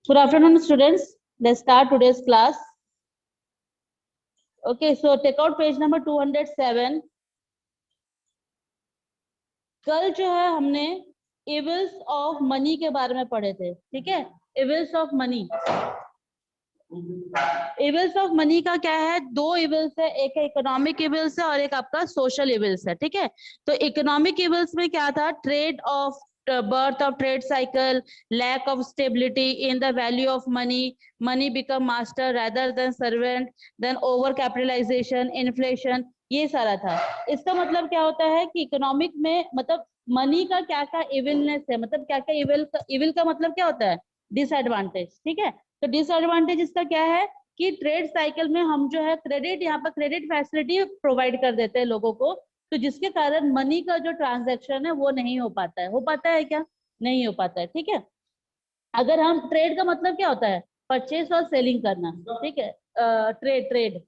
Good afternoon, students. Let's start today's class. Okay, so take out page number 207. कल जो है हमने evils of money के बारे में पढ़े थे, ठीक है। Evils of money, evils of money का क्या है, दो इविल्स है, एक है इकोनॉमिक इविल्स है और एक आपका सोशल इविल्स है, ठीक है। तो इकोनॉमिक इविल्स में क्या था, trade off birth of trade cycle, lack of stability in the value of money, money become master rather than servant, then over capitalization, inflation, ये सारा था। इसका मतलब क्या होता है कि इकोनॉमिक में मतलब मनी का क्या क्या इविलनेस है, मतलब क्या क्या इविल का मतलब क्या होता है, डिसएडवांटेज, ठीक है। तो डिसएडवांटेज इसका क्या है कि ट्रेड साइकिल में हम जो है क्रेडिट, यहाँ पर क्रेडिट फैसिलिटी प्रोवाइड कर देते हैं लोगों को, तो जिसके कारण मनी का जो ट्रांजैक्शन है वो नहीं हो पाता है। हो पाता है क्या, नहीं हो पाता है, ठीक है। अगर हम ट्रेड का मतलब क्या होता है, परचेस और सेलिंग करना, ठीक है। ट्रेड ट्रेड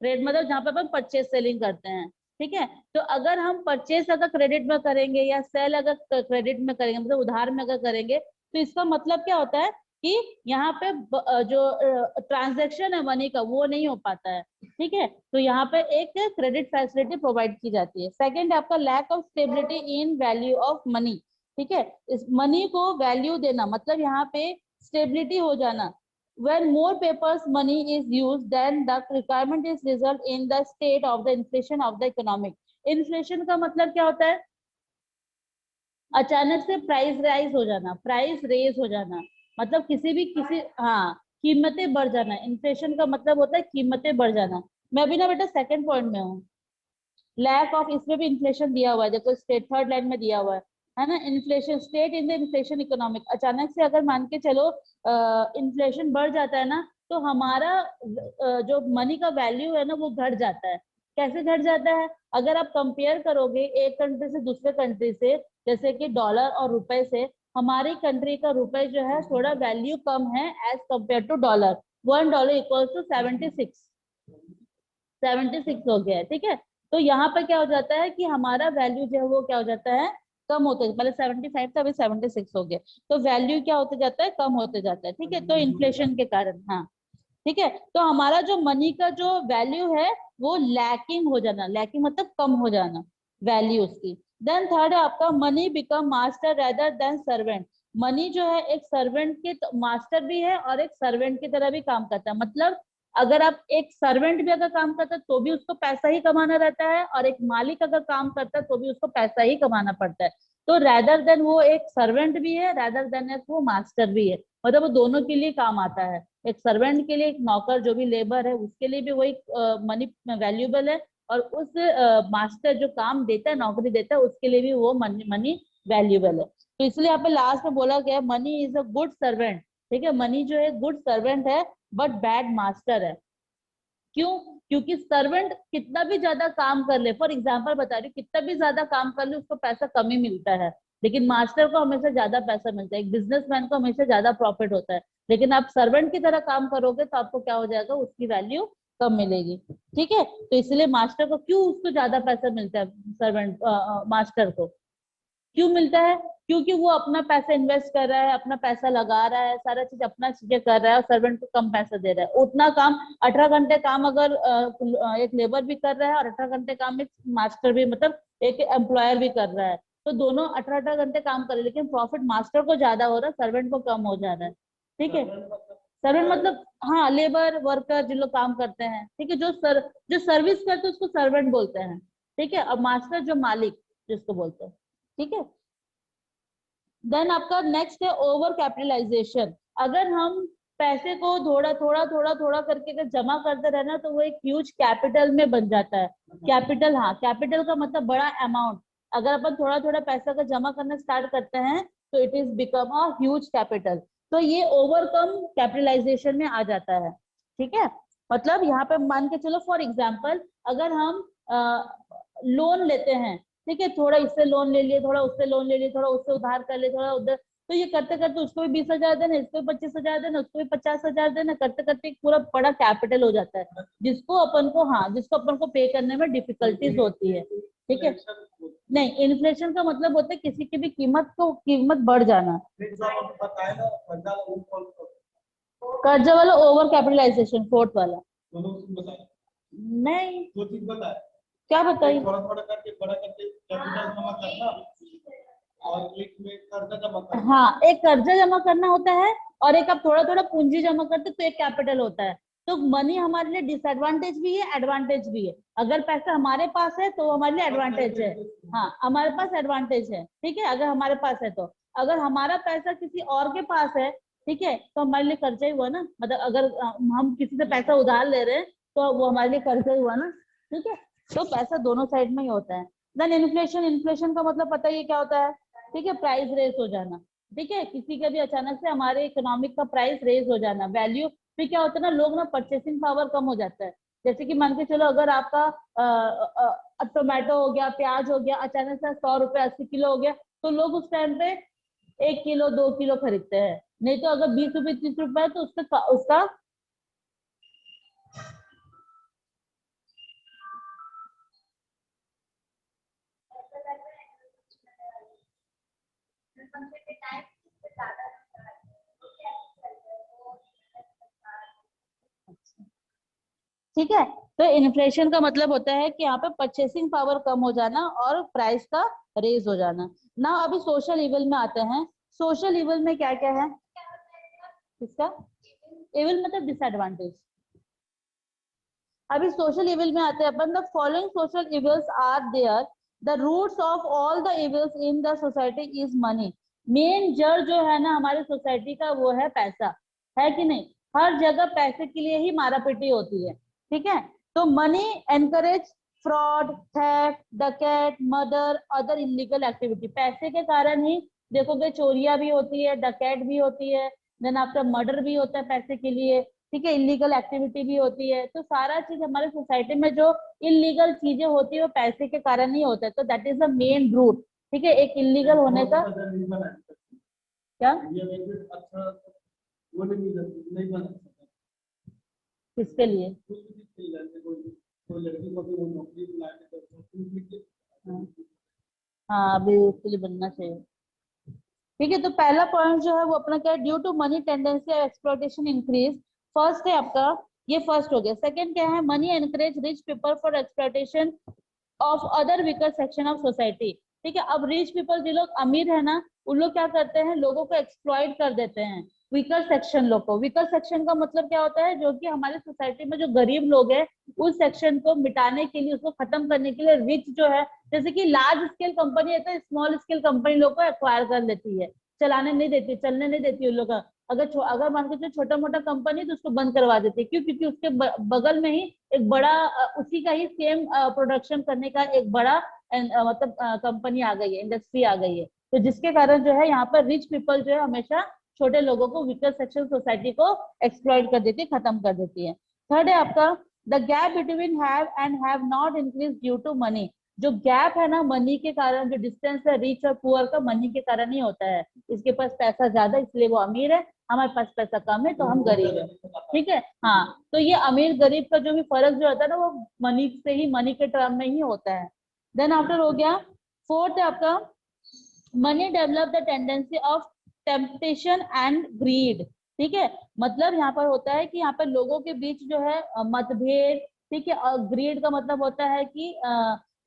ट्रेड मतलब जहाँ पे अपन परचेस सेलिंग करते हैं, ठीक है। तो अगर हम परचेस अगर क्रेडिट में करेंगे या सेल अगर क्रेडिट में करेंगे, मतलब उधार में अगर करेंगे, तो इसका मतलब क्या होता है कि यहाँ पे जो ट्रांजेक्शन है मनी का वो नहीं हो पाता है, ठीक है। तो यहाँ पे एक क्रेडिट फैसिलिटी प्रोवाइड की जाती है। सेकेंड आपका lack of stability in value of money, ठीक है। इस मनी को वैल्यू देना मतलब यहाँ पे स्टेबिलिटी हो जाना। When more papers money is used, then the requirement is result in the state of the inflation of the economic. Inflation का मतलब क्या होता है, अचानक से प्राइस राइज हो जाना, प्राइस रेज हो जाना, मतलब किसी हाँ कीमतें बढ़ जाना। इन्फ्लेशन का मतलब होता है कीमतें बढ़ जाना। मैं अभी ना बेटा सेकंड पॉइंट में हूँ। लैक ऑफ, इसमें भी इन्फ्लेशन दिया हुआ है, देखो स्टेट थर्ड लाइन में दिया हुआ है ना। Inflation state in the inflation economic, अचानक से अगर मान के चलो इन्फ्लेशन बढ़ जाता है ना, तो हमारा जो मनी का वैल्यू है ना वो घट जाता है। कैसे घट जाता है, अगर आप कंपेयर करोगे एक कंट्री से दूसरे कंट्री से, जैसे कि डॉलर और रुपए से, हमारी कंट्री का रुपए जो है थोड़ा वैल्यू कम है as compare to dollar. $1 equal to 76 हो गया है, ठीक है। तो यहाँ पर क्या हो जाता है कि हमारा वैल्यू जो है वो क्या हो जाता है, कम होते, पहले 75 था, अभी 76 हो गया। तो वैल्यू क्या होते जाता है, कम होते जाता है, ठीक है। तो इन्फ्लेशन के कारण, हाँ ठीक है। तो हमारा जो मनी का जो वैल्यू है वो लैकिंग हो जाना, लैकिंग मतलब कम हो जाना वैल्यू उसकी। देन थर्ड है आपका money become master rather than servant. Money जो है एक सर्वेंट के मास्टर भी है और एक सर्वेंट की तरह भी काम करता है। मतलब अगर आप एक सर्वेंट भी अगर काम करता है तो भी उसको पैसा ही कमाना रहता है, और एक मालिक अगर काम करता है तो भी उसको पैसा ही कमाना पड़ता है। तो रैदर देन वो एक सर्वेंट भी है, रैदर देन वो मास्टर भी है, मतलब वो दोनों के लिए काम आता है। एक सर्वेंट के लिए, एक नौकर जो भी लेबर है उसके लिए भी वही मनी वैल्यूबल है, और उस मास्टर जो काम देता है, नौकरी देता है, उसके लिए भी वो मनी वैल्यूबल है। तो इसलिए यहाँ पे लास्ट में बोला गया money is a good servant, ठीक है। मनी जो है गुड सर्वेंट है बट बैड मास्टर है। क्यों, क्योंकि सर्वेंट कितना भी ज्यादा काम कर ले, फॉर एग्जाम्पल बता रही हूँ, कितना भी ज्यादा काम कर ले उसको पैसा कम ही मिलता है, लेकिन मास्टर को हमेशा ज्यादा पैसा मिलता है। एक बिजनेसमैन को हमेशा ज्यादा प्रॉफिट होता है। लेकिन आप सर्वेंट की तरह काम करोगे तो आपको क्या हो जाएगा, उसकी वैल्यू कम मिलेगी, ठीक है। तो इसलिए मास्टर को क्यों, उसको ज्यादा पैसा मिलता है, सर्वेंट मास्टर को क्यों मिलता है, क्योंकि वो अपना पैसा इन्वेस्ट कर रहा है, अपना पैसा लगा रहा है, सारा चीज अपना चीजें कर रहा है, और सर्वेंट को कम पैसा दे रहा है। उतना काम 18 घंटे काम अगर एक लेबर भी कर रहा है, और 18 घंटे काम एक मास्टर भी, मतलब एक एम्प्लॉयर भी कर रहा है, तो दोनों 18 घंटे काम कर रहे हैं, लेकिन प्रॉफिट मास्टर को ज्यादा हो रहा है, सर्वेंट को कम हो जा रहा है, ठीक है। सर्वेंट मतलब हाँ लेबर वर्कर जिन लोग काम करते हैं, ठीक है। जो सर्विस करते हैं उसको सर्वेंट बोलते हैं, ठीक है। अब मास्टर जो मालिक जिसको बोलते हैं, ठीक है। देन आपका नेक्स्ट है ओवर कैपिटलाइजेशन। अगर हम पैसे को थोड़ा थोड़ा करके अगर जमा करते रहना तो वो एक ह्यूज कैपिटल में बन जाता है। कैपिटल, हाँ कैपिटल का मतलब बड़ा अमाउंट। अगर अपन थोड़ा थोड़ा पैसा का जमा करना स्टार्ट करते हैं तो it is become a huge capital. तो ये ओवरकम कैपिटलाइजेशन में आ जाता है, ठीक है। मतलब यहाँ पे मान के चलो फॉर एग्जाम्पल, अगर हम लोन लेते हैं, ठीक है, थोड़ा इससे लोन ले लिए, थोड़ा उससे लोन ले लिए, थोड़ा उससे उधार कर लिए, थोड़ा उधर, तो ये करते करते उसको भी 20,000 देना, इसको भी 25,000 देना, उसको भी 50,000 देना, करते करते एक पूरा बड़ा कैपिटल हो जाता है, जिसको अपन को पे करने में डिफिकल्टीज होती है, ठीक है। नहीं, इन्फ्लेशन का मतलब होता है किसी की भी कीमत बढ़ जाना। कर्जा वाला ओवर कैपिटलाइजेशन, फोर्थ वाला। दोनों चीज बताए, नहीं, दो चीज बताए, क्या बताइए? थोड़ा थोड़ा करके बड़ा करके कैपिटल जमा करना, और एक में कर्जा जमा करना। हाँ, एक कर्जा जमा करना होता है और एक आप थोड़ा थोड़ा पूंजी जमा करते तो एक कैपिटल होता है। तो मनी हमारे लिए डिसएडवांटेज भी है, एडवांटेज भी है। अगर पैसा हमारे पास है तो हमारे लिए एडवांटेज है। हाँ, हमारे पास एडवांटेज है, ठीक है, अगर हमारे पास है तो। अगर हमारा पैसा किसी और के पास है, ठीक है, तो हमारे लिए कर्जा ही हुआ ना। मतलब अगर हम किसी से पैसा उधार ले रहे हैं तो वो हमारे लिए कर्जा ही हुआ ना, ठीक है। तो पैसा दोनों साइड में ही होता है। देन इन्फ्लेशन, इन्फ्लेशन का मतलब पता ही है क्या होता है, ठीक है, प्राइस रेस हो जाना। ठीक है, किसी का भी अचानक से हमारे इकोनॉमिक का प्राइस रेज हो जाना, वैल्यू, फिर क्या होता है ना, लोग ना परचेसिंग पावर कम हो जाता है। जैसे कि मान के चलो, अगर आपका टोमेटो हो गया, प्याज हो गया, अचानक से 100 रुपए 80 किलो हो गया, तो लोग उस टाइम पे 1 किलो 2 किलो खरीदते हैं। नहीं तो अगर 20 रुपए 30 रुपए है तो उसका उसका ठीक है। तो इन्फ्लेशन का मतलब होता है कि यहाँ पे परचेसिंग पावर कम हो जाना और प्राइस का रेज हो जाना ना। अभी सोशल इवल में आते हैं। सोशल इवल में क्या क्या है? किसका? इवल मतलब डिसएडवांटेज। अभी सोशल इविल में आते हैं अपन। The following social evils are there, the roots of all the evils in the society is money. Main जड़ जो है ना हमारी सोसाइटी का, वो है पैसा, है कि नहीं? हर जगह पैसे के लिए ही मारापिटी होती है, ठीक है। तो मनी एनकरेज फ्रॉड, थेफ्ट, डकैत, मर्डर, अदर इलीगल एक्टिविटी। पैसे के कारण ही देखोगे चोरियां भी होती है, डकैत भी होती है, देन आफ्टर मर्डर भी होता है पैसे के लिए, ठीक है, इलीगल एक्टिविटी भी होती है। तो सारा चीज हमारे सोसाइटी में जो इलीगल चीजें होती है वो पैसे के कारण ही होता है। तो that is the main root, ठीक है, एक इलीगल होने का। क्या? ये अच्छा वो नहीं बना सकता। किसके लिए? कोई लड़की को भी वो नौकरी दिला के हाँ, हाँ, अभी उसके लिए बनना चाहिए। ठीक है, तो पहला पॉइंट जो है वो अपना क्या है, ड्यू टू मनी टेंडेंसी और एक्सप्लॉइटेशन इंक्रीज। फर्स्ट है आपका, ये फर्स्ट हो गया। सेकंड क्या है, money encourage rich people for exploitation of other weaker section of society. ठीक है, अब रिच पीपल जो लोग अमीर है ना, उन लोग क्या करते हैं, लोगों को एक्सप्लॉइट कर देते हैं, वीकर सेक्शन लोग को। वीकर सेक्शन का मतलब क्या होता है, जो कि हमारे सोसाइटी में जो गरीब लोग हैं उस सेक्शन को मिटाने के लिए, उसको खत्म करने के लिए रिच जो है, जैसे कि लार्ज स्केल कंपनी है तो स्मॉल स्केल कंपनी लोग को एक्वायर कर लेती है, चलाने नहीं देती, चलने नहीं देती उन लोग का। अगर मान के चलो छोटा मोटा कंपनी तो उसको बंद करवा देती है। क्यों? क्योंकि उसके बगल में ही एक बड़ा उसी का ही सेम प्रोडक्शन करने का एक बड़ा मतलब कंपनी आ गई है, इंडस्ट्री आ गई है। तो जिसके कारण जो है यहाँ पर रिच पीपल जो है हमेशा छोटे लोगों को, वीकर सेक्शन सोसाइटी को एक्सप्लॉइट कर देती है, खत्म कर देती है। थर्ड है आपका, the gap between have and have not increase due to money. जो गैप है ना मनी के कारण, जो डिस्टेंस है रिच और पुअर का, मनी के कारण ही होता है। इसके पास पैसा ज्यादा इसलिए वो अमीर है, हमारे पास पैसा कम है तो हम गरीब है, ठीक है। हाँ, तो ये अमीर गरीब का जो भी फर्क जो होता है ना, वो मनी से ही, मनी के टर्म में ही होता है। देन आफ्टर हो गया, फोर्थ है आपका, money develop the tendency of temptation and greed. ठीक है, मतलब यहाँ पर होता है कि यहाँ पर लोगों के बीच जो है मतभेद, ठीक है, और ग्रीड का मतलब होता है कि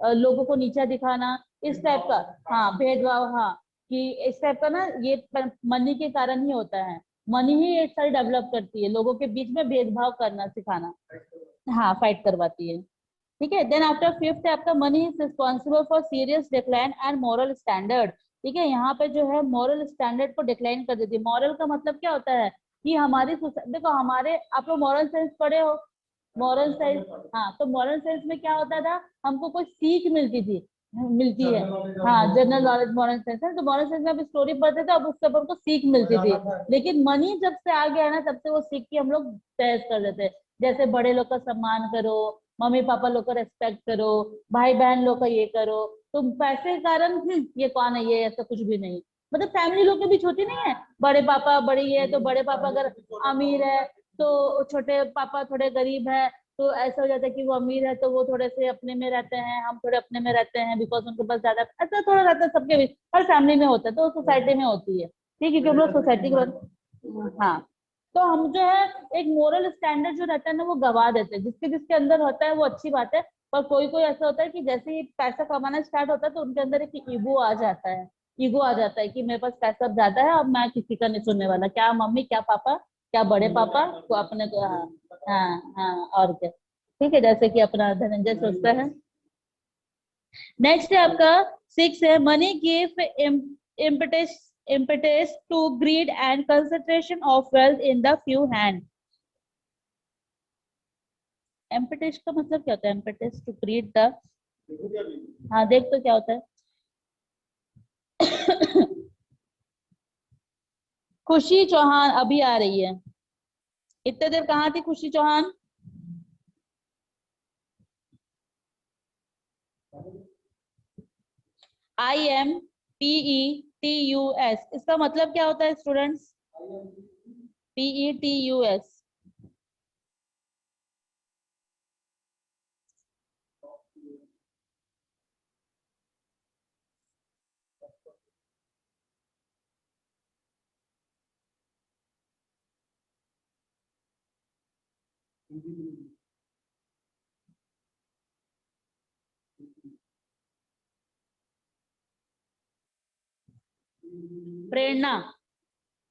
लोगों को नीचा दिखाना, इस टाइप का। हाँ, भेदभाव, हाँ, कि इस टाइप का ना, ये मनी के कारण ही होता है। मनी ही ये सारी डेवलप करती है, लोगों के बीच में भेदभाव करना सिखाना। हाँ, फाइट करवाती है। ठीक है, देन आफ्टर फिफ्थ है आपका, money is responsible for serious decline and moral standard. ठीक है, यहाँ पे जो है मॉरल स्टैंडर्ड को डिक्लाइन कर देती है। मॉरल का मतलब क्या होता है कि हमारी देखो, हमारे, आप लोग मॉरल साइंस पढ़े हो, मॉरल साइंस। हाँ, तो मॉरल साइंस में क्या होता था, हमको कोई सीख मिलती थी, मिलती है। हाँ, जनरल नॉलेज मॉरल साइंस है। तो मॉरल साइंस में अब स्टोरी पढ़ते थे, अब उससे अपन को सीख मिलती थी। लेकिन मनी जब से आ गया है ना, तब से वो सीख की हम लोग तहस कर देते हैं। जैसे बड़े लोग का सम्मान करो, मम्मी पापा लोग का रेस्पेक्ट करो, भाई बहन लोग का ये करो। तो पैसे के कारण ये कौन है, ये ऐसा कुछ भी नहीं। मतलब फैमिली लोग के बीच होती नहीं है, बड़े पापा बड़ी है तो बड़े पापा अगर अमीर है तो छोटे पापा थोड़े गरीब है, तो ऐसा हो जाता है कि वो अमीर है तो वो थोड़े से अपने में रहते हैं, हम थोड़े अपने में रहते हैं, बिकॉज उनके पास ज्यादा, ऐसा थोड़ा रहता है सबके बीच, हर फैमिली में होता है, तो सोसाइटी में होती है। ठीक है, क्योंकि हम लोग सोसाइटी के, हाँ, तो हम जो है एक मोरल स्टैंडर्ड जो रहता है ना वो गवा देते हैं। जिसके जिसके अंदर होता है वो अच्छी बात है, पर कोई कोई ऐसा होता है कि जैसे ही पैसा कमाना स्टार्ट होता है तो उनके अंदर एक ईगो आ जाता है। ईगो आ जाता है कि मेरे पास पैसा अब ज्यादा है, अब मैं किसी का नहीं सुनने वाला, क्या मम्मी क्या पापा क्या बड़े पापा को अपने को। हाँ हाँ हाँ, और क्या। ठीक है, जैसे कि अपना धनंजय सोचता है। नेक्स्ट है आपका 6 है, money give impetus impetus to greed and concentration of wealth in the few hand. Impetus का मतलब क्या होता है? इम्पेटस टू ग्रीड द, हाँ देख तो क्या होता है। खुशी चौहान अभी आ रही है। इतने देर कहाँ थी खुशी चौहान? IMPETUS, इसका मतलब क्या होता है स्टूडेंट्स? PETUS। प्रेरणा।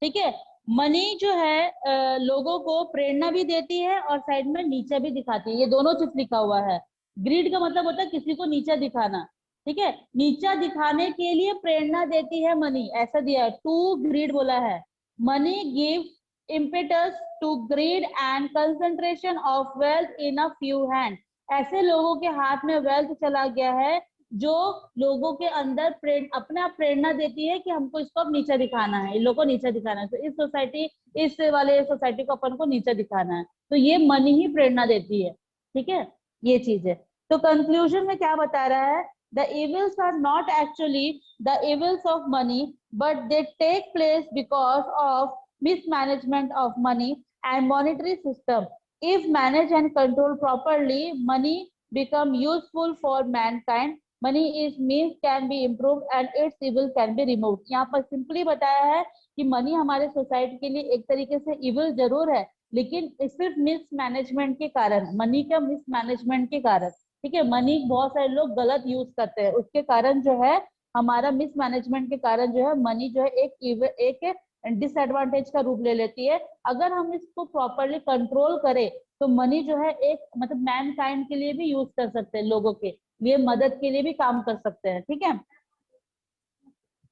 ठीक है, मनी जो है लोगों को प्रेरणा भी देती है और साइड में नीचा भी दिखाती है, ये दोनों चीज लिखा हुआ है। ग्रीड का मतलब होता है किसी को नीचा दिखाना। ठीक है, नीचा दिखाने के लिए प्रेरणा देती है मनी, ऐसा दिया है, टू ग्रीड बोला है। Money give impetus to greed and concentration of wealth in a few hand. ऐसे लोगों के हाथ में वेल्थ चला गया है जो लोगों के अंदर अपने आप प्रेरणा देती है कि हमको इसको अब नीचा दिखाना है, इन लोगों को नीचा दिखाना है, तो इस सोसाइटी, इस वाले सोसाइटी को अपन को नीचा दिखाना है, तो ये मनी ही प्रेरणा देती है। ठीक है, ये चीज है। तो कंक्लूजन में क्या बता रहा है? The evils are not actually the evils of money, but they take place because of mismanagement of money and monetary system. If manage and control properly, money become useful for mankind. Money is means can be improved and its evil can be removed। यहाँ पर simply बताया है कि money हमारे society के लिए एक तरीके से इविल जरूर है, लेकिन सिर्फ मिसमैनेजमेंट के कारण, मनी का मिसमैनेजमेंट के कारण। ठीक है, मनी बहुत सारे लोग गलत यूज करते हैं, उसके कारण जो है हमारा मिसमैनेजमेंट के कारण जो है मनी जो है एक डिसएडवांटेज का रूप ले लेती है। अगर हम इसको प्रॉपरली कंट्रोल करें तो मनी जो है एक मतलब मैन काइंड के लिए भी यूज कर सकते हैं, लोगों के लिए मदद के लिए भी काम कर सकते हैं। ठीक है,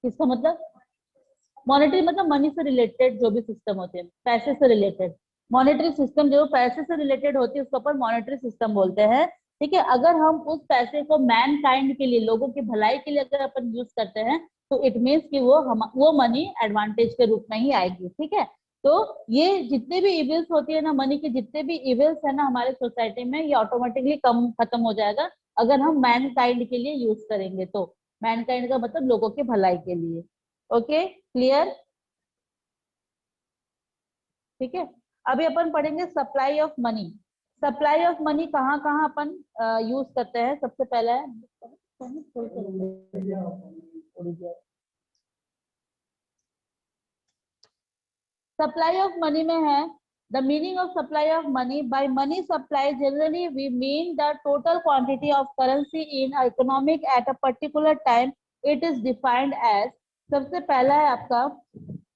इसका मतलब मॉनेटरी मतलब मनी से रिलेटेड जो भी सिस्टम होते हैं, पैसे से रिलेटेड। मॉनेटरी सिस्टम जो पैसे से रिलेटेड होती है उसको अपन मॉनेटरी सिस्टम बोलते हैं। ठीक है, अगर हम उस पैसे को मैन काइंड के लिए, लोगों की भलाई के लिए अगर अपन यूज करते हैं तो इट मीन्स कि वो मनी एडवांटेज के रूप में ही आएगी। ठीक है, तो ये जितने भी इविल्स होती है ना, मनी के जितने भी इविल्स है ना हमारे सोसाइटी में, ये ऑटोमेटिकली कम खत्म हो जाएगा अगर हम मैन काइंड के लिए यूज करेंगे तो। मैन काइंड का मतलब लोगों की भलाई के लिए। Okay, clear? ठीक है, अभी अपन पढ़ेंगे supply of money. Supply of money कहाँ कहाँ अपन यूज करते हैं? सबसे पहला है सप्लाई ऑफ मनी में है, the meaning of supply of money. By money supply generally we mean the total quantity of currency in economic at a particular time. It is defined as, सबसे पहला है आपका,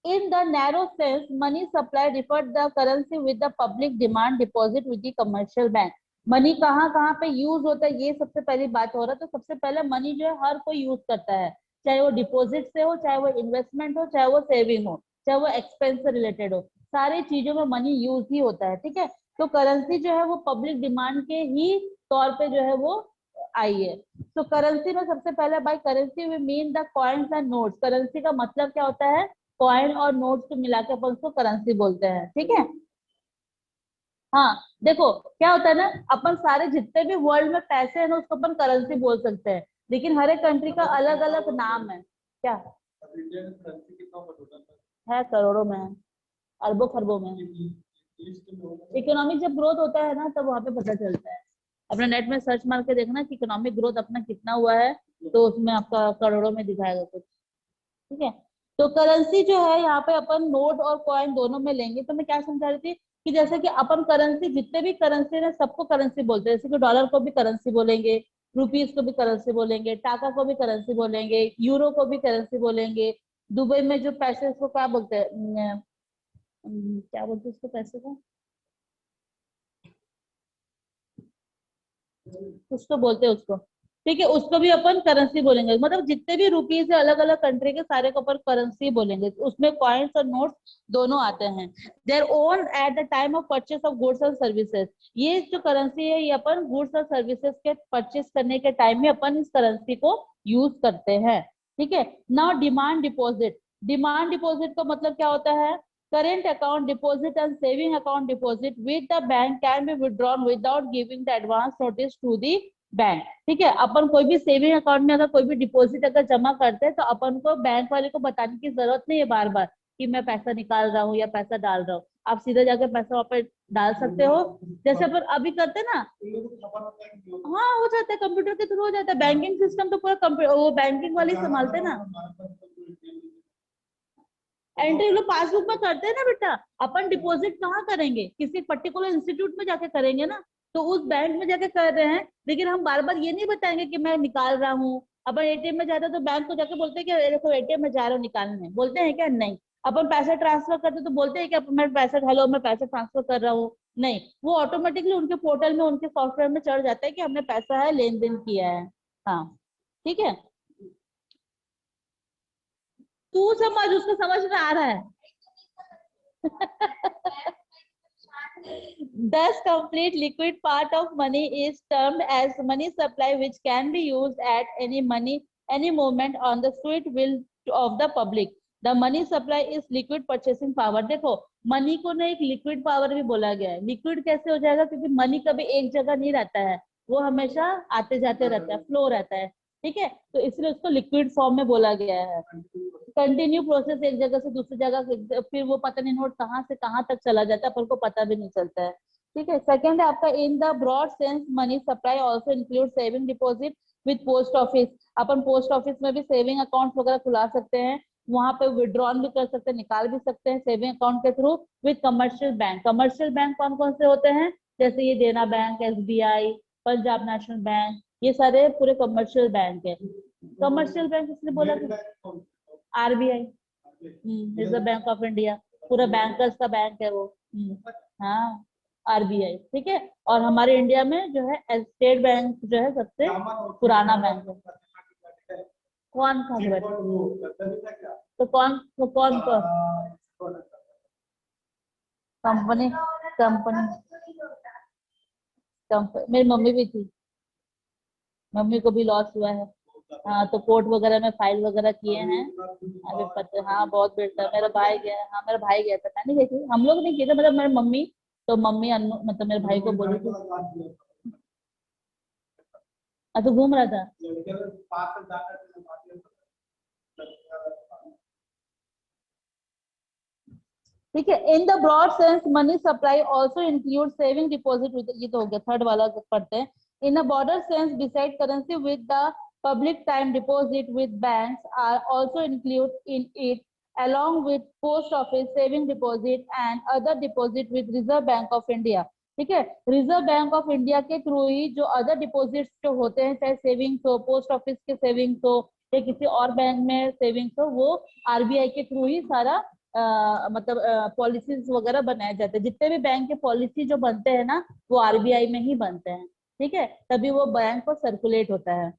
in the narrow sense, money supply referred the currency with the public demand deposit with the commercial bank। Money कहाँ कहाँ पे use होता है ये सबसे पहली बात हो रहा है। तो सबसे पहले मनी जो है हर कोई यूज करता है, चाहे वो डिपॉजिट से हो, चाहे वो इन्वेस्टमेंट हो, चाहे वो सेविंग हो, चाहे वो एक्सपेंस से रिलेटेड हो, सारी चीजों में मनी यूज ही होता है। ठीक है, तो करेंसी जो है वो पब्लिक डिमांड के ही तौर पे जो है वो आई है। तो करेंसी में सबसे पहले, by currency we mean the coins and notes. Currency का मतलब क्या होता है? कॉइन और नोट्स को मिला के अपन उसको करेंसी बोलते हैं। ठीक है, हाँ देखो क्या होता है ना, अपन सारे जितने भी वर्ल्ड में पैसे हैं ना उसको अपन करेंसी बोल सकते हैं, लेकिन हर एक कंट्री का अलग अलग नाम है। क्या इंडियन करेंसी कितना होगा टोटल? है? करोड़ों में है, अरबों खरबों में। इकोनॉमिक जब ग्रोथ होता है ना तब वहां पे पता चलता है। अपने नेट में सर्च मार के देखना कि इकोनॉमिक ग्रोथ अपना कितना हुआ है, तो उसमें आपका करोड़ों में दिखाएगा कुछ। ठीक है, तो करेंसी जो है यहाँ पे अपन नोट और कॉइन दोनों में लेंगे। तो मैं क्या समझा रही थी कि जैसे कि अपन करेंसी, जितने भी करेंसी है सबको करेंसी बोलते हैं। जैसे कि डॉलर को भी करेंसी बोलेंगे, रुपीज को भी करेंसी बोलेंगे, टाका को भी करेंसी बोलेंगे, यूरो को भी करेंसी बोलेंगे। दुबई में जो पैसे, इसको क्या बोलते हैं, क्या बोलते हैं उसको, पैसे को कुछ तो बोलते हैं उसको। ठीक है, उसको भी अपन करेंसी बोलेंगे। मतलब जितने भी रुपीज है अलग अलग कंट्री के, सारे को अपन करेंसी बोलेंगे। उसमें कॉइन्स और नोट्स दोनों आते हैं। Their own at the time of purchase of goods and services. ये जो करेंसी है ये अपन गुड्स और सर्विसेज के परचेस करने के टाइम में अपन इस करेंसी को यूज करते हैं। ठीक है। Now demand deposit. Demand deposit का मतलब क्या होता है? Current account deposit and saving account deposit with the bank can be withdrawn without giving the advance notice to the bank. ठीक है, अपन कोई भी सेविंग अकाउंट में अगर कोई भी डिपॉजिट अगर जमा करते हैं तो अपन को बैंक वाले को बताने की जरूरत नहीं है बार बार कि मैं पैसा निकाल रहा हूँ या पैसा डाल रहा हूँ। आप सीधे जाके पैसा वहाँ पे डाल सकते हो, जैसे अपन अभी करते हैं ना। हाँ, हो जाता है, कंप्यूटर के थ्रू हो जाता है। बैंकिंग सिस्टम तो पूरा कंप्यूटर, वो बैंकिंग वाले ही संभालते हैं ना। एंट्री लोग पासबुक में करते हैं ना बेटा। अपन डिपॉजिट कहाँ करेंगे? किसी पर्टिकुलर इंस्टीट्यूट में जाके करेंगे ना। तो उस बैंक में जाके कर रहे हैं, लेकिन हम बार बार ये नहीं बताएंगे कि मैं निकाल रहा हूँ। अपन एटीएम में जाते हैं तो बैंक को जाके बोलते हैं कि देखो एटीएम में जा रहा हूँ निकालने, बोलते हैं क्या? नहीं। अपन पैसा ट्रांसफर करते तो बोलते हैं कि मैं पैसा, हेलो मैं पैसा ट्रांसफर कर रहा हूँ, नहीं। वो ऑटोमेटिकली उनके पोर्टल में, उनके सॉफ्टवेयर में चढ़ जाता है कि हमने पैसा है, लेन देन किया है। हाँ, ठीक है। तू समझ, उसको समझ में आ रहा है। Thus, complete liquid part of money is termed as money supply, which can be used at any moment on the sweet will of the public. The money supply is liquid purchasing power. देखो, money को ना एक liquid power भी बोला गया है। Liquid कैसे हो जाएगा? क्योंकि मनी कभी एक जगह नहीं रहता है, वो हमेशा आते जाते रहता है, फ्लो रहता है। ठीक है, तो इसलिए उसको लिक्विड फॉर्म में बोला गया है। कंटिन्यू प्रोसेस, एक जगह से दूसरी जगह, फिर वो पता नहीं नोट कहाँ से कहाँ तक चला जाता है, पर को पता भी नहीं चलता है। ठीक है। सेकंड है आपका, in the broad sense money supply also include saving deposit with post office. अपन पोस्ट ऑफिस में भी सेविंग अकाउंट वगैरह खुला सकते हैं, वहां पे विड्रॉल भी कर सकते हैं, निकाल भी सकते हैं सेविंग अकाउंट के through. With commercial bank. Commercial bank कौन कौन से होते हैं? जैसे ये देना bank, SBI, Punjab national bank, ये सारे पूरे कमर्शियल बैंक है। कमर्शियल बैंक इसने बोला, RBI, reserve bank of India, पूरा बैंकर्स का बैंक है वो। हाँ, आरबीआई। ठीक है। और हमारे इंडिया में जो है स्टेट बैंक जो है सबसे पुराना बैंक है। कौन कहा से बैठे? तो कौन कंपनी कंपनी मेरी मम्मी भी थी, मम्मी को भी लॉस हुआ है। हाँ, तो कोर्ट वगैरह में फाइल वगैरह किए हैं। अभी पता, हाँ बहुत बेटा, मेरा भाई गया। हाँ, मेरा भाई गया था, मैं नहीं गई थी, हम लोग नहीं किए थे, मतलब मेरी मम्मी। तो मम्मी मतलब मेरे भाई को बोली थी। तो घूम रहा था। ठीक है। In the broad sense money supply also include saving deposit. ये तो हो गया, थर्ड वाला पढ़ते हैं। In a border sense beside currency with the public time deposit with banks are also included in it, along with post office saving deposit and other deposit with Reserve Bank of India। ठीक है, reserve bank of India के through ही जो other deposits जो होते हैं, चाहे savings हो, post office के सेविंग्स हो या किसी और बैंक में सेविंग्स हो, वो आरबीआई के थ्रू ही सारा मतलब पॉलिसीज वगैरह बनाए जाते हैं। जितने भी बैंक के पॉलिसी जो बनते हैं ना, वो आरबीआई में ही बनते हैं। ठीक है, तभी वो बैंक को सर्कुलेट होता है।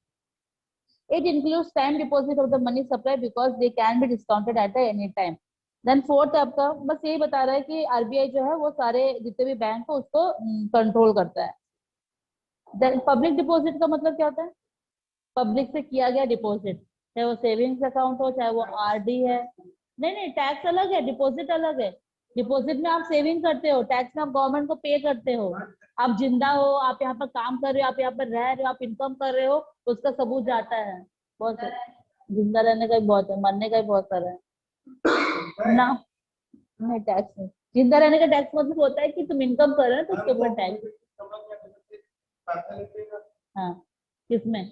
It includes time deposit of the money supply because they can be discounted at the any time. Then fourth आपका बस यही बता रहा है कि आरबीआई जो है वो सारे जितने भी बैंक को उसको कंट्रोल करता है। देन पब्लिक डिपॉजिट का मतलब क्या होता है? पब्लिक से किया गया डिपॉजिट, चाहे वो सेविंग्स अकाउंट हो, चाहे वो आरडी है। नहीं नहीं, टैक्स अलग है, डिपॉजिट अलग है। डिपॉजिट में आप सेविंग करते हो, टैक्स में आप गवर्नमेंट को पे करते हो। आप जिंदा हो, आप यहाँ पर काम कर रहे हो, आप यहाँ पर रह रहे हो, आप इनकम कर रहे हो, तो उसका सबूत जाता है। बहुत सारा। जिंदा रहने का भी बहुत है, मरने का भी बहुत सारा है ना। नहीं, टैक्स नहीं। जिंदा रहने का टैक्स मतलब होता है कि तुम इनकम कर रहे हो तो उसके ऊपर टैक्स। हाँ, किसमें?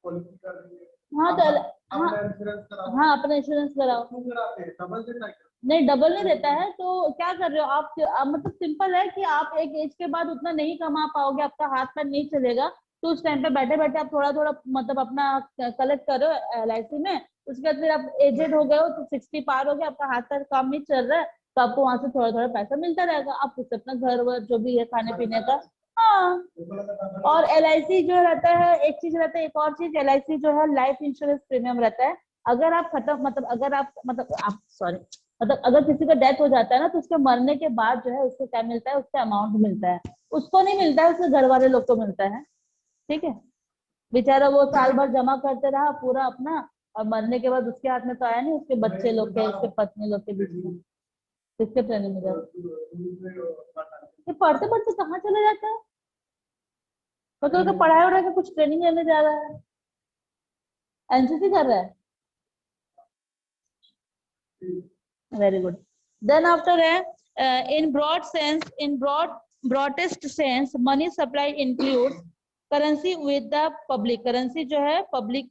पॉलिसी कर रही है। हाँ तो अपना हाँ इंश्योरेंस कराओ। हाँ अपना इंश्योरेंस कराओ। क्यों कराते हैं? डबल देता है क्या? नहीं डबल नहीं देता है, तो क्या कर रहे हो आप? मतलब सिंपल है कि आप एक एज के बाद उतना नहीं कमा पाओगे, आपका हाथ पैर नहीं चलेगा, तो उस टाइम पे बैठे बैठे आप थोड़ा थोड़ा मतलब अपना कलेक्ट करो LIC में। उसके बाद फिर आप एजेड हो गए हो तो 60 पार हो गया, आपका हाथ पैर काम नहीं चल रहा है, तो आपको वहां से थोड़ा थोड़ा पैसा मिलता रहेगा, आप उससे अपना घर वर जो भी है खाने पीने का। हाँ। और LIC जो रहता है, एक चीज रहता है, एक और चीज, LIC जो है लाइफ इंश्योरेंस प्रीमियम रहता है। अगर आप खत्म मतलब अगर आप सॉरी मतलब अगर किसी का डेथ हो जाता है ना, तो उसके मरने के बाद जो है उसको क्या मिलता है, उसका अमाउंट मिलता है। उसको नहीं मिलता है, उसके घर वाले लोग को मिलता है। ठीक है। बेचारा वो साल भर जमा करते रहा पूरा अपना, और मरने के बाद उसके हाथ में तो आया नहीं, उसके बच्चे लोग के, उसके पत्नी लोग के बीच में। किसके ट्रेनिंग में जाता ये पढ़ते पढ़ते कहाँ चले जाता है? मतलब पढ़ाई वढ़ाई का कुछ ट्रेनिंग लेने जा रहा है, NCC कर रहा है। Very good. Then after that, in broad sense, broadest sense, money supply includes currency with the public. Currency जो है public,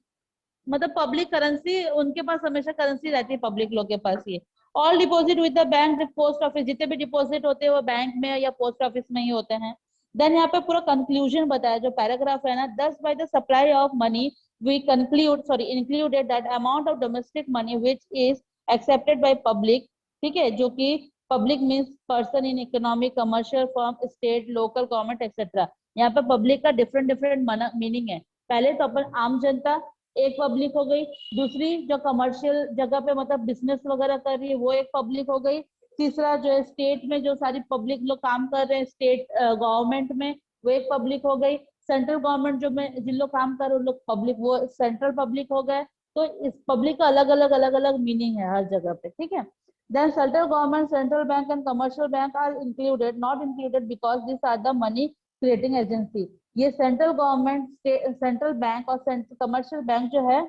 मतलब पब्लिक करेंसी, उनके पास हमेशा करेंसी रहती है पब्लिक लोग के पास ही। All deposit with the bank, post office, जितने भी डिपॉजिट होते हैं वो बैंक में या पोस्ट ऑफिस में ही होते हैं। देन यहाँ पे पूरा कंक्लूजन बताया, जो पैराग्राफ है ना, thus by the supply of money we included that amount of domestic money which is accepted by public. ठीक है, जो कि public means person in economic, commercial firm, state, local government etcetera. यहाँ पे पब्लिक का different different meaning है। पहले तो अपन आम जनता एक पब्लिक हो गई, दूसरी जो कमर्शियल जगह पे मतलब बिजनेस वगैरह कर रही है वो एक पब्लिक हो गई, तीसरा जो है स्टेट में जो सारी पब्लिक लोग काम कर रहे हैं स्टेट गवर्नमेंट में, वो एक पब्लिक हो गई, सेंट्रल गवर्नमेंट जो में जिन लोग काम कर रहे हैं उन लोग पब्लिक, वो सेंट्रल पब्लिक हो गए। तो इस पब्लिक का अलग अलग मीनिंग है हर जगह पे। ठीक है। Then central government, central bank and commercial bank are included, not included because these are the money creating agency. ये सेंट्रल गवर्नमेंट, सेंट्रल बैंक और कमर्शियल बैंक जो है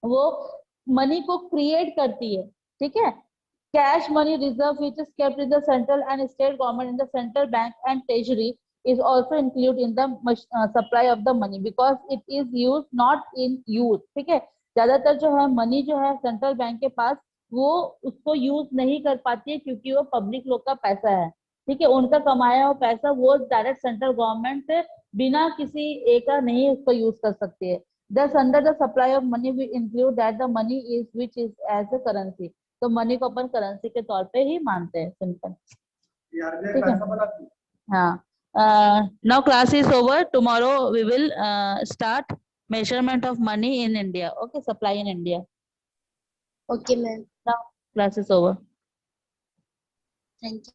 वो मनी को क्रिएट करती है। ठीक है। Cash money reserve which is kept in the central and state government in the central bank and treasury is also included in the supply of the money because it is used not in use। ठीक है। ज्यादातर जो है money जो है central bank के पास, वो उसको यूज नहीं कर पाती है क्योंकि वो पब्लिक लोग का पैसा है। ठीक है। उनका कमाया हुआ पैसा वो डायरेक्ट सेंट्रल गवर्नमेंट से बिना किसी एक का नहीं उसको यूज कर सकती है। Thus, under the supply of money, we include that the money is which is as a currency। तो मनी को अपन करेंसी के तौर पे ही मानते हैं, सिंपल। ठीक है। हाँ। Now class is over. Tomorrow we will start measurement of money in India. Okay, supply in India. Okay, ma'am. Now class is over. Thank you.